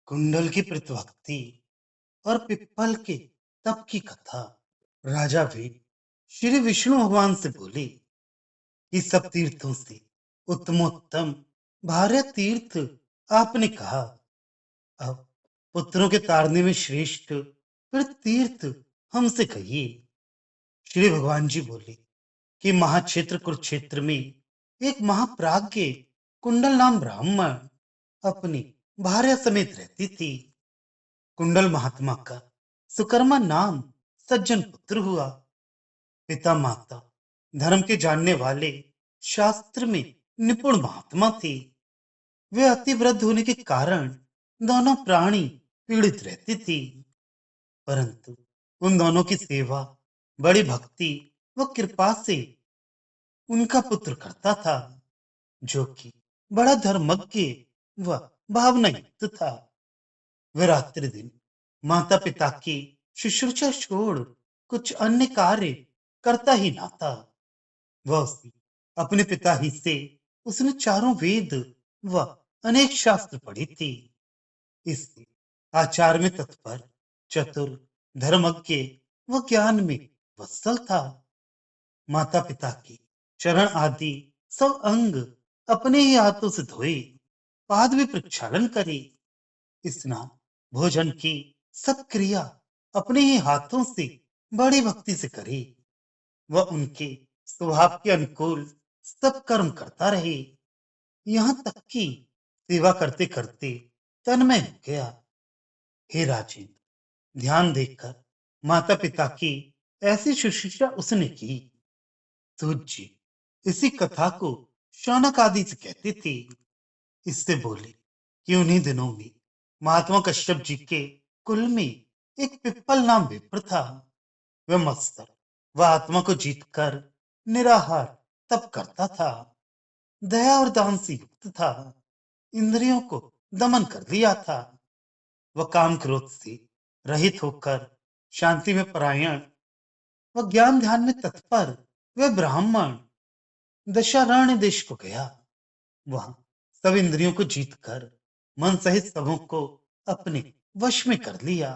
कुंडल की प्रतिभक्ति और पिप्पल के तप की कथा। राजा भी श्री विष्णु भगवान से बोले कि सब तीर्थों से उत्तमोत्तम भार्य तीर्थ आपने कहा। अब पुत्रों के तारने में श्रेष्ठ फिर तीर्थ हमसे कहिए। श्री भगवान जी बोले कि महाक्षेत्र कुरुक्षेत्र में एक महाप्राज्ञ कुंडल नाम ब्राह्मण अपनी भार्या समेत रहती थी। कुंडल महात्मा का सुकर्मा नाम सज्जन पुत्र हुआ। पिता माता धर्म के जानने वाले, शास्त्र में निपुण महात्मा थे। वे अति वृद्ध होने के कारण दोनों प्राणी पीड़ित रहती थी, परंतु उन दोनों की सेवा बड़ी भक्ति व कृपा से उनका पुत्र करता था, जो कि बड़ा धर्मज्ञ व भावना युक्त था। वह रात्रि दिन माता पिता की शुश्रूषा छोड़ कुछ अन्य कार्य करता ही ना था। वह उसी अपने पिता ही से उसने चारों वेद व अनेक शास्त्र पढ़ी थी। इससे आचार में तत्पर, चतुर, धर्मज्ञ व ज्ञान में वत्सल था। माता पिता के चरण आदि सब अंग अपने ही हाथों से धोए, पाद भी प्रक्षालन करे, स्नान भोजन की सब क्रिया अपने ही हाथों से बड़ी भक्ति से करे। वह उनके स्वभाव के अनुकूल सब कर्म करता रहे, यहाँ तक कि सेवा करते करते तन्मय हो गया। हे राजेंद्र, ध्यान देकर माता पिता की ऐसी शुश्रूषा उसने की। सूज्य इसी कथा को शौनक आदि से कहते थे। इससे बोले कि उन्हीं दिनों में महात्मा कश्यप जी के कुल में एक पिप्पल नाम विप्र था। वह मत्सर वह आत्मा को जीतकर निराहार तप करता था, दया और दान से युक्त था, इंद्रियों को दमन कर दिया था। वह काम क्रोध से रहित होकर शांति में परायण व ज्ञान ध्यान में तत्पर वह ब्राह्मण दशारण्य देश को गया। वहां सब इंद्रियों को जीतकर मन सहित सबों को अपने वश में कर लिया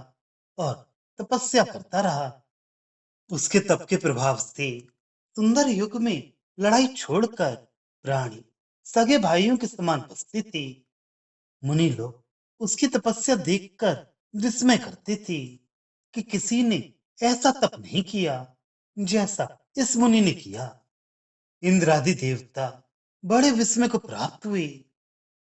और तपस्या करता रहा। उसके तप के प्रभाव से सुंदर युग में लड़ाई छोड़कर प्राणी सगे भाइयों के समान बसते थे। मुनि लोग उसकी तपस्या देखकर विस्मय करते थे कि किसी ने ऐसा तप नहीं किया जैसा इस मुनि ने किया। इंद्रादि देवता बड़े विस्मय को प्राप्त हुए।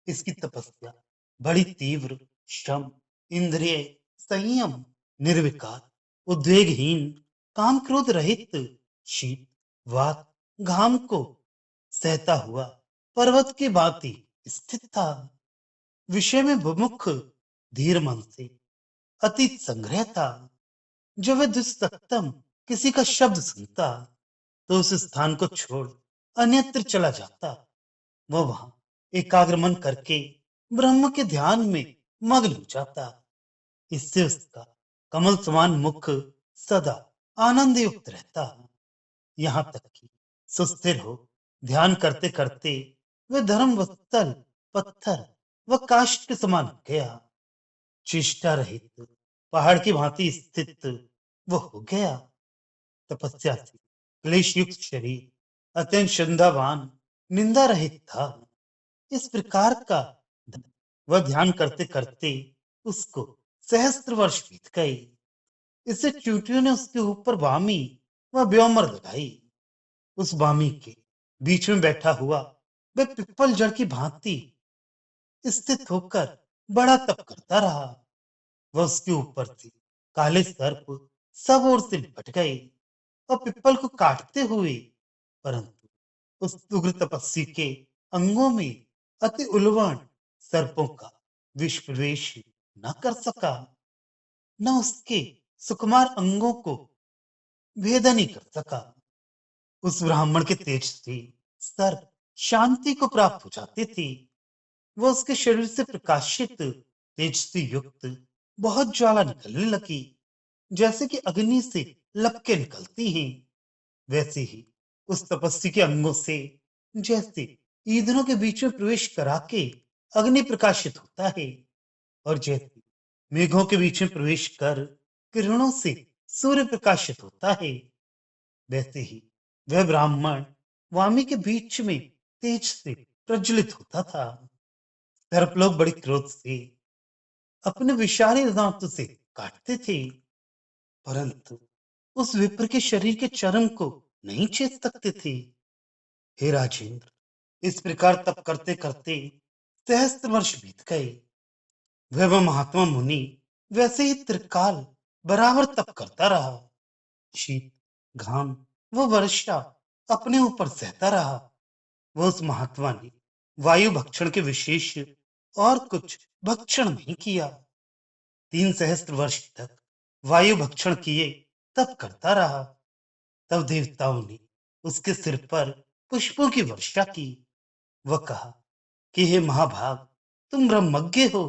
इसकी तपस्या बड़ी तीव्र, श्रम, इंद्रिय संयम, निर्विकार, उद्वेगहीन, काम क्रोध रहित, शीत वात घाम को सहता हुआ पर्वत की भांति स्थित था। विषय में विमुख, धीर मन से अतीत संग्रह था। जब वह दुस्सप्तम किसी का शब्द सुनता तो उस स्थान को छोड़ अन्यत्र चला जाता। वह वहां एकाग्र मन करके ब्रह्म के ध्यान में मग्न हो जाता। इससे उसका कमल समान मुख सदा आनंद युक्त रहता। यहाँ तक कि सुस्थिर हो ध्यान करते करते वह धर्म वत्सल पत्थर व काष्ठ के समान हो गया। चेष्टा रहित पहाड़ की भांति स्थित वो हो गया। तपस्या से क्लेश युक्त शरीर अत्यंत श्रद्धावान, निंदा रहित था। इस प्रकार का वह ध्यान करते करते उसको सहस्त्र वर्ष बीत गए। इससे चूटियों ने उसके ऊपर वामी व व्योमर लगाई। उस वामी के बीच में बैठा हुआ वह पिप्पल जड़ की भांति स्थित होकर बड़ा तप करता रहा। वह उसके ऊपर से काले सर्प सब ओर से लिपट गए और पिप्पल को काटते हुए, परंतु उस उग्र तपस्वी के अंगों में अति उलवण सर्पों का विष प्रवेश न कर सका, न उसके सुकुमार अंगों को भेदन ही कर सका। उस ब्राह्मण के तेज से सर्प शांति को प्राप्त हो जाते थे। वह उसके शरीर से प्रकाशित तेज से युक्त बहुत ज्वाला निकलने लगी, जैसे कि अग्नि से लपकें निकलती हैं। वैसे ही उस तपस्वी के अंगों से जैसे ईंधनों के बीच में प्रवेश करा के अग्नि प्रकाशित होता है, और जैसे मेघों के बीच में प्रवेश कर किरणों से सूर्य प्रकाशित होता है, वैसे ही वह ब्राह्मण वामी के बीच में तेज से प्रज्वलित होता था। सर्प लोग बड़े क्रोध से अपने विषारी दांतों से काटते थे, परंतु उस विप्र के शरीर के चर्म को नहीं छेद सकते थे। हे राजेंद्र, इस प्रकार तप करते करते सहस्त्र वर्ष बीत गए। वह महात्मा मुनि वैसे ही त्रिकाल बराबर तप करता रहा। शीत, घाम व वर्षा अपने ऊपर सहता रहा। वह उस महात्मा ने वायु भक्षण के विशेष और कुछ भक्षण नहीं किया। 3 सहस्त्र वर्ष तक वायु भक्षण किए तप करता रहा। तब देवताओं ने उसके सिर पर पुष्पों की वर्षा की। वह कहा कि हे महाभाग, तुम ब्रह्मज्ञ हो,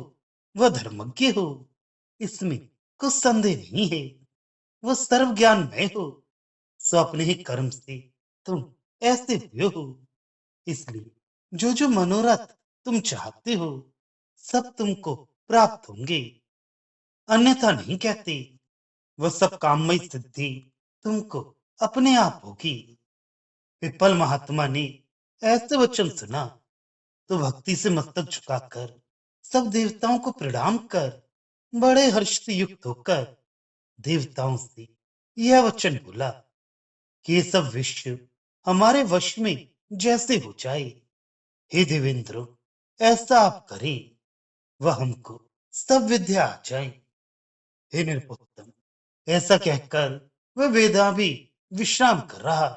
वह धर्मज्ञ हो, इसमें कुछ संदेह नहीं है। वह सर्व ज्ञानमय हो, सो अपने ही कर्म से तुम ऐसे हुए हो। इसलिए जो जो मनोरथ तुम चाहते हो, सब तुमको प्राप्त होंगे, अन्यथा नहीं कहते। वह सब काममय सिद्धि तुमको अपने आप होगी। पिपल महात्मा ने ऐसे वचन सुना तो भक्ति से मस्तक झुकाकर सब देवताओं को प्रणाम कर बड़े हर्ष से युक्त होकर देवताओं से यह वचन बोला कि ये सब विश्व हमारे वश में जैसे हो जाए। हे देवेंद्र, ऐसा आप करें, वह हमको सब विद्या आ जाए। हे नृपोत्तम, ऐसा कहकर वह वेदा भी विश्राम कर रहा।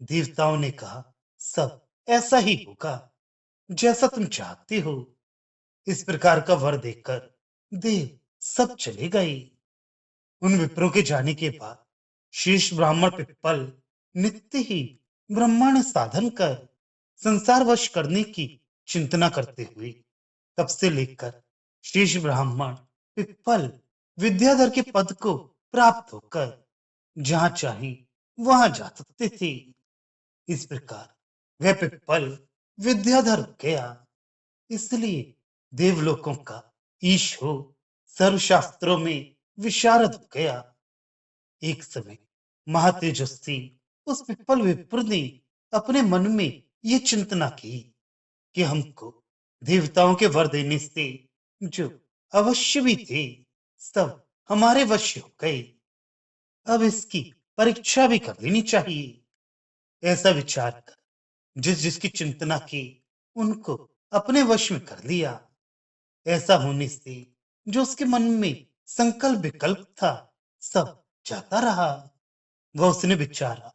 देवताओं ने कहा, सब ऐसा ही होगा जैसा तुम चाहते हो। इस प्रकार का वर देकर देव सब चले गए। उन विप्रों के जाने के बाद शीर्ष ब्राह्मण पिप्पल नित्य ही ब्रह्मांड साधन कर संसार वश करने की चिंतना करते हुए तब से लेकर शीर्ष ब्राह्मण पिप्पल विद्याधर के पद को प्राप्त होकर जहां चाहे वहां जा सकते थे। इस प्रकार वह पिप्पल विद्याधर हो गया। इसलिए देवलोकों का ईश हो सर्वशास्त्रों में विशारद हो गया। एक समय महातेजस्वी उस पिप्पल विप्र ने अपने मन में ये चिंतना की कि हमको देवताओं के वर देने से जो अवश्य भी थे, सब हमारे वश हो गए। अब इसकी परीक्षा भी कर लेनी चाहिए। ऐसा विचार कर जिस जिसकी चिंतना की उनको अपने वश में कर लिया। ऐसा होने से जो उसके मन में संकल्प विकल्प था, सब जाता रहा। वह उसने विचारा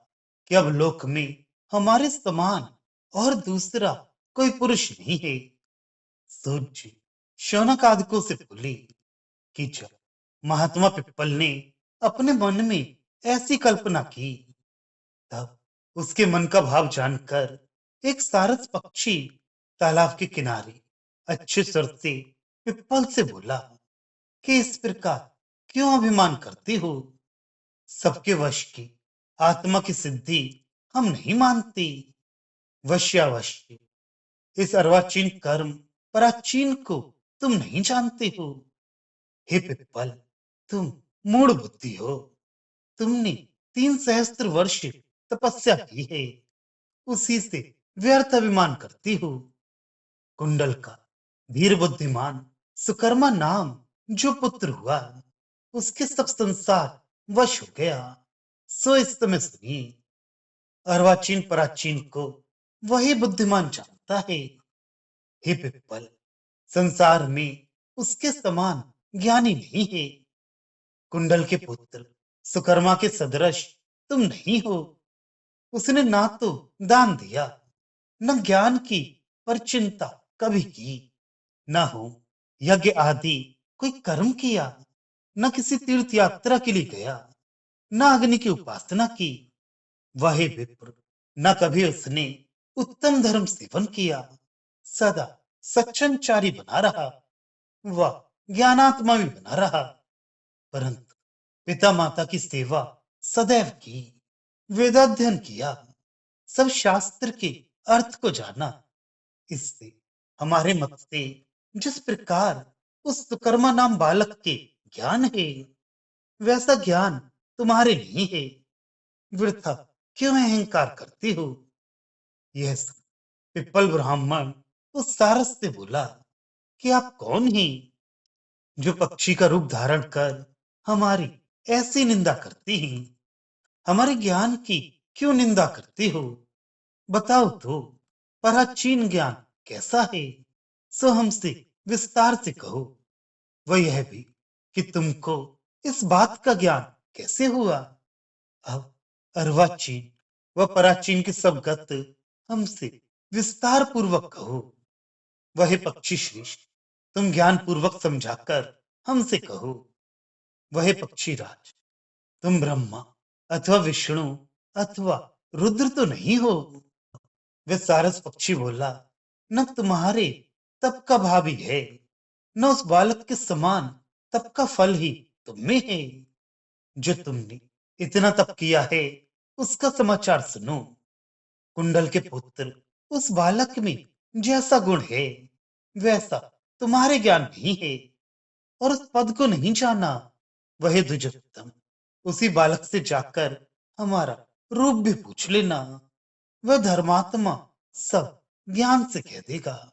कि अब लोक में हमारे समान और दूसरा कोई पुरुष नहीं है। सूर्य शौनक आदिकों से बोली कि जब महात्मा पिप्पल ने अपने मन में ऐसी कल्पना की, तब उसके मन का भाव जानकर एक सारस पक्षी तालाब के किनारे अच्छे स्वर से पिप्पल से बोला कि इस प्रकार क्यों अभिमान करते हो? सबके वश की आत्मा की सिद्धि हम नहीं मानते। वश्यावश्य इस अर्वाचीन कर्म पराचीन को तुम नहीं जानते हो। हे पिप्पल, तुम मूढ़ बुद्धि हो। तुमने 3 सहस्त्र वर्ष तपस्या की है, उसी से व्यर्थ अभिमान करती हो। कुंडल का धीर बुद्धिमान सुकर्मा नाम जो पुत्र हुआ, उसके सब संसार वश हो गया। सो इस समय सुनिए, अर्वाचीन पराचीन को वही बुद्धिमान जानता है। हे पिप्पल, संसार में उसके समान ज्ञानी नहीं है। कुंडल के पुत्र सुकर्मा के सदृश तुम नहीं हो। उसने ना तो दान दिया, न ज्ञान की परचिंता कभी की, न हो यज्ञ आदि कोई कर्म किया, न किसी तीर्थ यात्रा के लिए गया, न अग्नि की उपासना की। वह विप्र, न कभी उसने उत्तम धर्म सेवन किया, सदा सच्चनचारी बना रहा, वह ज्ञानात्मा भी बना रहा, परंतु पिता माता की सेवा सदैव की, वेदाध्ययन किया, सब शास्त्र के अर्थ को जाना। इससे हमारे मत से जिस प्रकार उस सुकर्मा नाम बालक के ज्ञान है, वैसा ज्ञान तुम्हारे नहीं है। वृथा क्यों अहंकार करते हो? यह सुन पिप्पल ब्राह्मण उस सारस से बोला कि आप कौन हैं जो पक्षी का रूप धारण कर हमारी ऐसी निंदा करते हैं? हमारे ज्ञान की क्यों निंदा करते हो? बताओ तो, प्राचीन ज्ञान कैसा है? सो हमसे विस्तार से कहो। वह यह भी कि तुमको इस बात का ज्ञान कैसे हुआ? अब अर्वाचीन व पराचीन के सब गत हमसे विस्तार पूर्वक कहो। वह पक्षी श्रेष्ठ, तुम ज्ञान पूर्वक समझाकर हमसे कहो। वह पक्षी राज, तुम ब्रह्मा अथवा विष्णु अथवा रुद्र तो नहीं हो? वह सारस पक्षी बोला, न तुम्हारे तप का भावी है, न उस बालक के समान तप का फल ही तुम में है। जो तुमने इतना तप किया है उसका समाचार सुनो। कुंडल के पुत्र उस बालक में जैसा गुण है वैसा तुम्हारे ज्ञान भी है, और उस पद को नहीं जाना। वह द्विजोत्तम, उसी बालक से जाकर हमारा रूप भी पूछ लेना। वह धर्मात्मा सब ज्ञान से कह देगा।